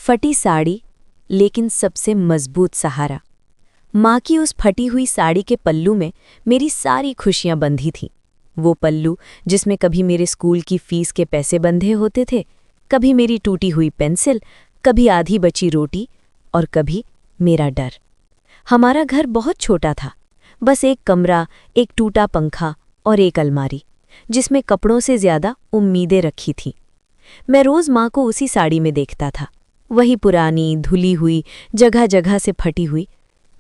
फटी साड़ी, लेकिन सबसे मजबूत सहारा। माँ की उस फटी हुई साड़ी के पल्लू में मेरी सारी खुशियां बंधी थीं। वो पल्लू जिसमें कभी मेरे स्कूल की फीस के पैसे बंधे होते थे, कभी मेरी टूटी हुई पेंसिल, कभी आधी बची रोटी और कभी मेरा डर। हमारा घर बहुत छोटा था, बस एक कमरा, एक टूटा पंखा और एक अलमारी, जिसमें कपड़ों से ज्यादा उम्मीदें रखी थीं। मैं रोज माँ को उसी साड़ी में देखता था, वही पुरानी, धुली हुई, जगह जगह से फटी हुई।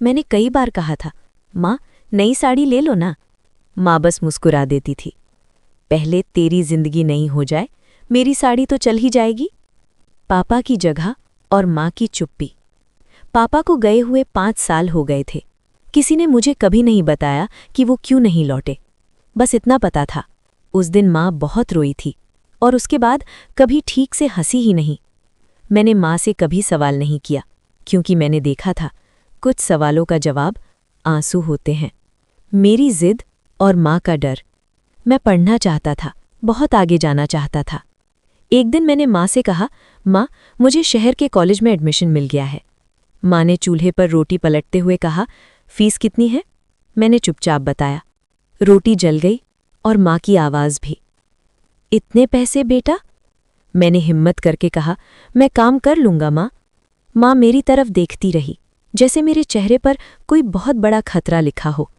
मैंने कई बार कहा था, माँ नई साड़ी ले लो ना। माँ बस मुस्कुरा देती थी। पहले तेरी जिंदगी नहीं हो जाए, मेरी साड़ी तो चल ही जाएगी। पापा की जगह और माँ की चुप्पी। पापा को गए हुए 5 साल हो गए थे। किसी ने मुझे कभी नहीं बताया कि वो क्यों नहीं लौटे। बस इतना पता था, उस दिन माँ बहुत रोई थी और उसके बाद कभी ठीक से हंसी ही नहीं। मैंने माँ से कभी सवाल नहीं किया, क्योंकि मैंने देखा था, कुछ सवालों का जवाब आंसू होते हैं। मेरी जिद और माँ का डर। मैं पढ़ना चाहता था, बहुत आगे जाना चाहता था। एक दिन मैंने माँ से कहा, माँ मुझे शहर के कॉलेज में एडमिशन मिल गया है। माँ ने चूल्हे पर रोटी पलटते हुए कहा, फीस कितनी है? मैंने चुपचाप बताया। रोटी जल गई और माँ की आवाज़ भी। इतने पैसे बेटा? मैंने हिम्मत करके कहा, मैं काम कर लूंगा माँ। माँ मेरी तरफ देखती रही, जैसे मेरे चेहरे पर कोई बहुत बड़ा खतरा लिखा हो।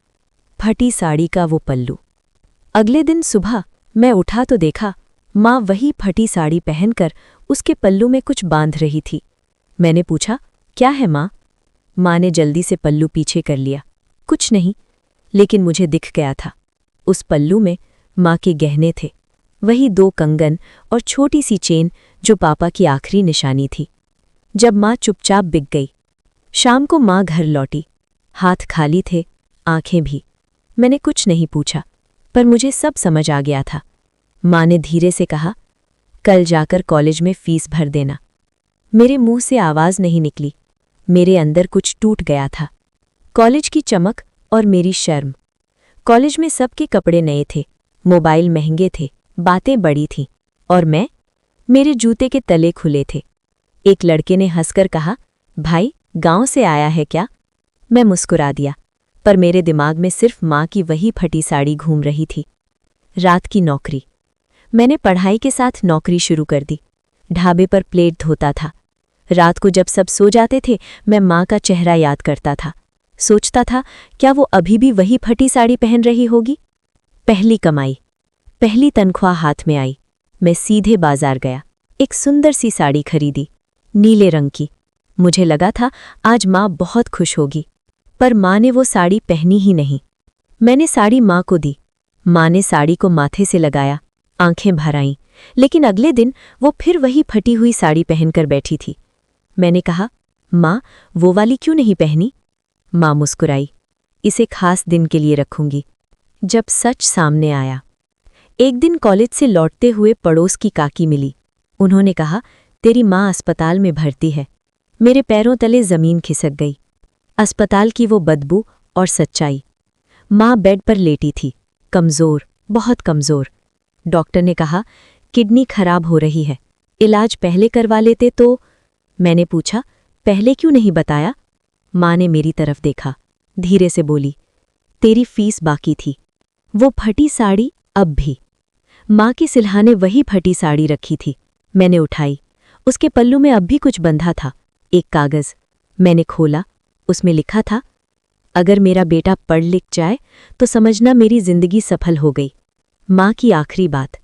फटी साड़ी का वो पल्लू। अगले दिन सुबह मैं उठा तो देखा, माँ वही फटी साड़ी पहनकर उसके पल्लू में कुछ बांध रही थी। मैंने पूछा, क्या है माँ? माँ ने जल्दी से पल्लू पीछे कर लिया। कुछ नहीं, लेकिन मुझे दिख गया था। उस पल्लू में माँ के गहने थे, वही 2 कंगन और छोटी सी चेन जो पापा की आखिरी निशानी थी। जब माँ चुपचाप बिक गई, शाम को माँ घर लौटी। हाथ खाली थे, आंखें भी। मैंने कुछ नहीं पूछा, पर मुझे सब समझ आ गया था। माँ ने धीरे से कहा, कल जाकर कॉलेज में फीस भर देना। मेरे मुंह से आवाज़ नहीं निकली, मेरे अंदर कुछ टूट गया था। कॉलेज की चमक और मेरी शर्म। कॉलेज में सबके कपड़े नए थे, मोबाइल महंगे थे, बातें बड़ी थीं, और मेरे जूते के तले खुले थे। एक लड़के ने हंसकर कहा, भाई गांव से आया है क्या? मैं मुस्कुरा दिया, पर मेरे दिमाग में सिर्फ माँ की वही फटी साड़ी घूम रही थी। रात की नौकरी। मैंने पढ़ाई के साथ नौकरी शुरू कर दी। ढाबे पर प्लेट धोता था। रात को जब सब सो जाते थे, मैं माँ का चेहरा याद करता था। सोचता था, क्या वो अभी भी वही फटी साड़ी पहन रही होगी? पहली कमाई, पहली तनख्वाह हाथ में आई। मैं सीधे बाजार गया, एक सुंदर सी साड़ी खरीदी, नीले रंग की। मुझे लगा था आज माँ बहुत खुश होगी, पर माँ ने वो साड़ी पहनी ही नहीं। मैंने साड़ी माँ को दी। माँ ने साड़ी को माथे से लगाया, आंखें भर आईं, लेकिन अगले दिन वो फिर वही फटी हुई साड़ी पहनकर बैठी थी। मैंने कहा, माँ वो वाली क्यों नहीं पहनी? माँ मुस्कुराई, इसे खास दिन के लिए रखूंगी। जब सच सामने आया। एक दिन कॉलेज से लौटते हुए पड़ोस की काकी मिली। उन्होंने कहा, तेरी माँ अस्पताल में भर्ती है। मेरे पैरों तले जमीन खिसक गई। अस्पताल की वो बदबू और सच्चाई। माँ बेड पर लेटी थी, कमज़ोर, बहुत कमज़ोर। डॉक्टर ने कहा, किडनी खराब हो रही है, इलाज पहले करवा लेते तो। मैंने पूछा, पहले क्यों नहीं बताया? माँ ने मेरी तरफ देखा, धीरे से बोली, तेरी फीस बाकी थी। वो फटी साड़ी अब भी। माँ की सिलहा ने वही फटी साड़ी रखी थी। मैंने उठाई, उसके पल्लू में अब भी कुछ बंधा था, एक कागज़। मैंने खोला, उसमें लिखा था, अगर मेरा बेटा पढ़ लिख जाए तो समझना मेरी जिंदगी सफल हो गई। माँ की आखिरी बात।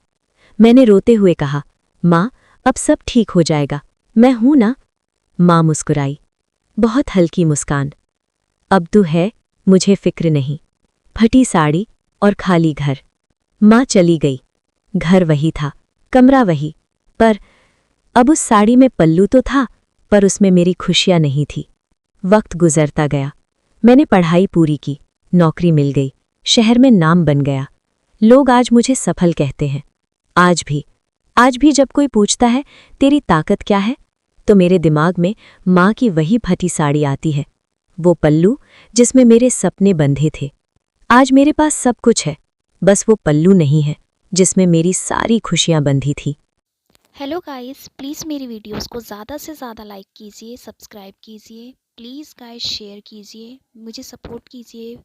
मैंने रोते हुए कहा, माँ अब सब ठीक हो जाएगा, मैं हूं ना? माँ मुस्कुराई, बहुत हल्की मुस्कान। अब तू है, मुझे फिक्र नहीं। फटी साड़ी और खाली घर। माँ चली गई। घर वही था, कमरा वही, पर अब उस साड़ी में पल्लू तो था, पर उसमें मेरी खुशियाँ नहीं थी। वक्त गुजरता गया। मैंने पढ़ाई पूरी की, नौकरी मिल गई, शहर में नाम बन गया। लोग आज मुझे सफल कहते हैं। आज भी जब कोई पूछता है, तेरी ताकत क्या है, तो मेरे दिमाग में माँ की वही फटी साड़ी आती है, वो पल्लू जिसमें मेरे सपने बंधे थे। आज मेरे पास सब कुछ है, बस वो पल्लू नहीं है जिसमें मेरी सारी खुशियां बंधी थी। हेलो गाइस, प्लीज़ मेरी वीडियोस को ज़्यादा से ज़्यादा लाइक कीजिए, सब्सक्राइब कीजिए। प्लीज़ गाइस शेयर कीजिए, मुझे सपोर्ट कीजिए।